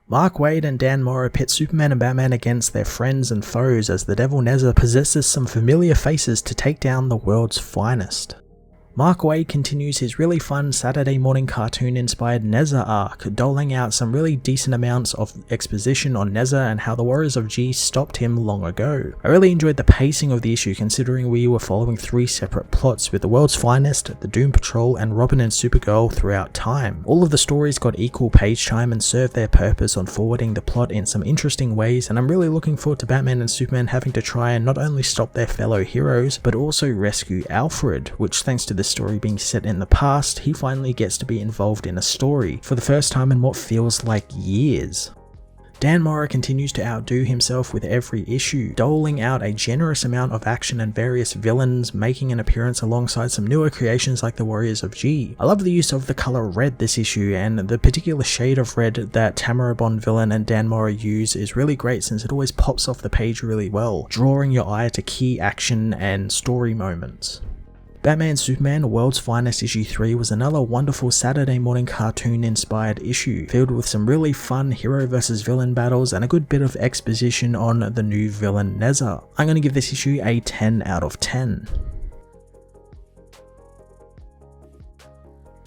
Mark Waid and Dan Mora pit Superman and Batman against their friends and foes as the Devil Nezha possesses some familiar faces to take down the world's finest. Mark Waid continues his really fun Saturday morning cartoon inspired Nezha arc, doling out some really decent amounts of exposition on Nezha and how the Warriors of G stopped him long ago. I really enjoyed the pacing of the issue considering we were following 3 separate plots with the World's Finest, the Doom Patrol and Robin and Supergirl throughout time. All of the stories got equal page time and served their purpose on forwarding the plot in some interesting ways, and I'm really looking forward to Batman and Superman having to try and not only stop their fellow heroes but also rescue Alfred, which thanks to the story being set in the past, he finally gets to be involved in a story for the first time in what feels like years. Dan Mora continues to outdo himself with every issue, doling out a generous amount of action and various villains making an appearance alongside some newer creations like the Warriors of G. I love the use of the colour red this issue, and the particular shade of red that Tamara Bond villain and Dan Mora use is really great since it always pops off the page really well, drawing your eye to key action and story moments. Batman Superman World's Finest issue 3 was another wonderful Saturday morning cartoon inspired issue, filled with some really fun hero versus villain battles and a good bit of exposition on the new villain Nezha. I'm going to give this issue a 10 out of 10.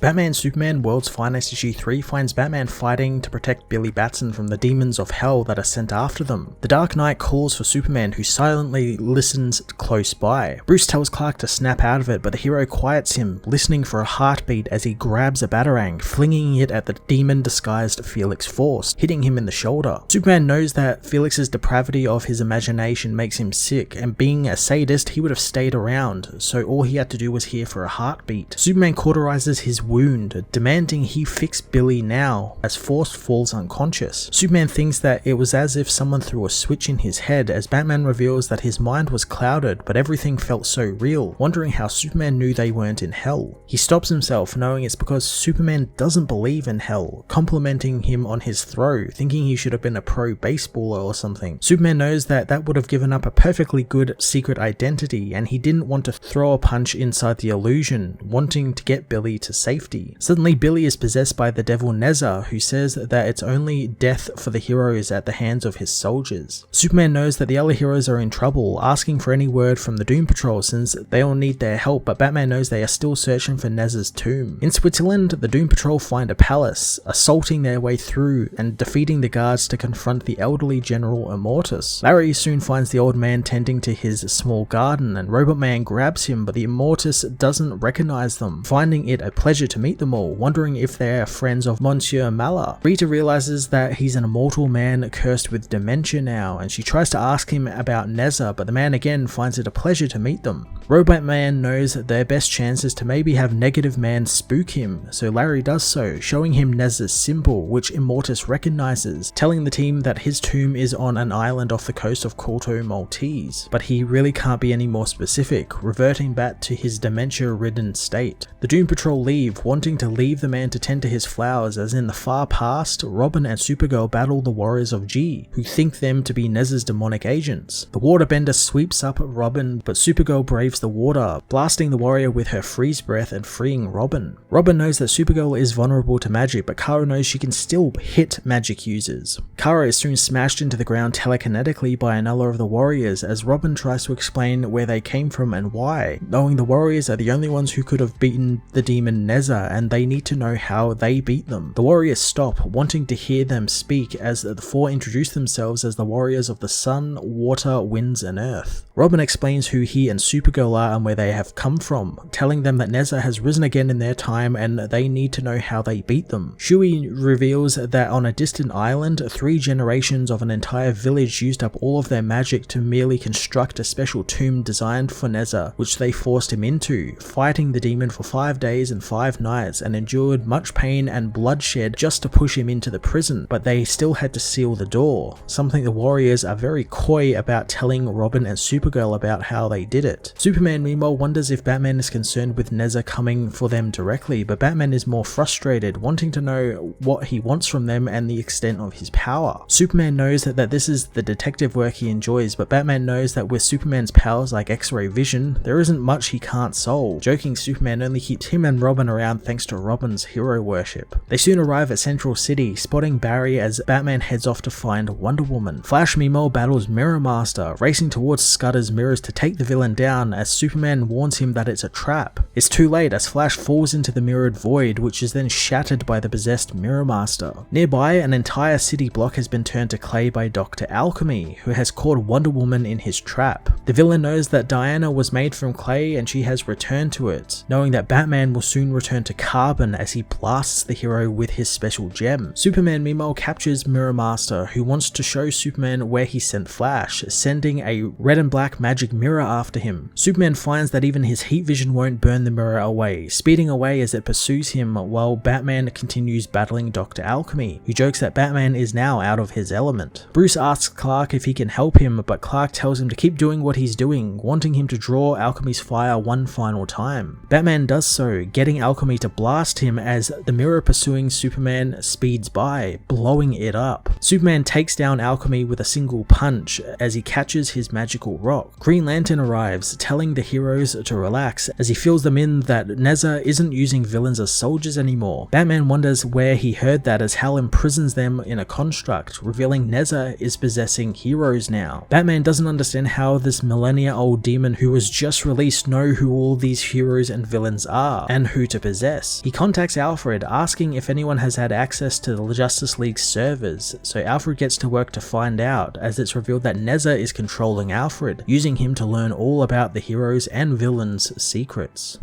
Batman Superman World's Finest issue 3 finds Batman fighting to protect Billy Batson from the demons of hell that are sent after them. The Dark Knight calls for Superman, who silently listens close by. Bruce tells Clark to snap out of it, but the hero quiets him, listening for a heartbeat as he grabs a batarang, flinging it at the demon-disguised Felix Force, hitting him in the shoulder. Superman knows that Felix's depravity of his imagination makes him sick, and being a sadist, he would have stayed around, so all he had to do was hear for a heartbeat. Superman cauterizes his wound, demanding he fix Billy now, as Force falls unconscious. Superman thinks that it was as if someone threw a switch in his head, as Batman reveals that his mind was clouded, but everything felt so real, wondering how Superman knew they weren't in hell. He stops himself, knowing it's because Superman doesn't believe in hell, complimenting him on his throw, thinking he should have been a pro baseballer or something. Superman knows that that would have given up a perfectly good secret identity, and he didn't want to throw a punch inside the illusion, wanting to get Billy to safety. Suddenly Billy is possessed by the Devil Nezha, who says that it's only death for the heroes at the hands of his soldiers. Superman knows that the other heroes are in trouble, asking for any word from the Doom Patrol since they all need their help, but Batman knows they are still searching for Nezha's tomb. In Switzerland, the Doom Patrol find a palace, assaulting their way through and defeating the guards to confront the elderly General Immortus. Larry soon finds the old man tending to his small garden, and Robot Man grabs him, but the Immortus doesn't recognize them, finding it a pleasure to meet them all, wondering if they are friends of Monsieur Mallah. Rita realizes that he's an immortal man cursed with dementia now, and she tries to ask him about Nezha, but the man again finds it a pleasure to meet them. Robot Man knows that their best chance is to maybe have Negative Man spook him, so Larry does so, showing him Nezha's symbol, which Immortus recognizes, telling the team that his tomb is on an island off the coast of Corto Maltese, but he really can't be any more specific, reverting back to his dementia-ridden state. The Doom Patrol leave, wanting to leave the man to tend to his flowers, as in the far past, Robin and Supergirl battle the Warriors of G, who think them to be Nezha's demonic agents. The waterbender sweeps up Robin, but Supergirl braves the water, blasting the warrior with her freeze breath and freeing Robin. Robin knows that Supergirl is vulnerable to magic, but Kara knows she can still hit magic users. Kara is soon smashed into the ground telekinetically by another of the warriors, as Robin tries to explain where they came from and why, knowing the warriors are the only ones who could have beaten the demon Nezha, and they need to know how they beat them. The warriors stop, wanting to hear them speak, as the four introduce themselves as the warriors of the sun, water, winds, and earth. Robin explains who he and Supergirl are and where they have come from, telling them that Nezha has risen again in their time and they need to know how they beat them. Shui reveals that on a distant island, 3 generations of an entire village used up all of their magic to merely construct a special tomb designed for Nezha, which they forced him into, fighting the demon for 5 days and 5 nights, and endured much pain and bloodshed just to push him into the prison, but they still had to seal the door, something the warriors are very coy about telling Robin and Supergirl about how they did it. Superman meanwhile wonders if Batman is concerned with Nezha coming for them directly, but Batman is more frustrated, wanting to know what he wants from them and the extent of his power. Superman knows that this is the detective work he enjoys, but Batman knows that with Superman's powers like X-ray vision, there isn't much he can't solve, joking Superman only keeps him and Robin around around thanks to Robin's hero worship. They soon arrive at Central City, spotting Barry as Batman heads off to find Wonder Woman. Flash meanwhile battles Mirror Master, racing towards Scudder's mirrors to take the villain down as Superman warns him that it's a trap. It's too late as Flash falls into the mirrored void, which is then shattered by the possessed Mirror Master. Nearby, an entire city block has been turned to clay by Dr. Alchemy, who has caught Wonder Woman in his trap. The villain knows that Diana was made from clay and she has returned to it, knowing that Batman will soon return to carbon as he blasts the hero with his special gem. Superman meanwhile captures Mirror Master, who wants to show Superman where he sent Flash, sending a red and black magic mirror after him. Superman finds that even his heat vision won't burn the mirror away, speeding away as it pursues him while Batman continues battling Dr. Alchemy, who jokes that Batman is now out of his element. Bruce asks Clark if he can help him, but Clark tells him to keep doing what he's doing, wanting him to draw Alchemy's fire one final time. Batman does so, getting Alchemy to blast him as the mirror pursuing Superman speeds by, blowing it up. Superman takes down Alchemy with a single punch as he catches his magical rock. Green Lantern arrives, telling the heroes to relax as he fills them in that Nezha isn't using villains as soldiers anymore. Batman wonders where he heard that as Hal imprisons them in a construct, revealing Nezha is possessing heroes now. Batman doesn't understand how this millennia-old demon who was just released know who all these heroes and villains are, and who to possess. He contacts Alfred, asking if anyone has had access to the Justice League servers, so Alfred gets to work to find out, as it's revealed that Nezha is controlling Alfred, using him to learn all about the heroes and villains' secrets.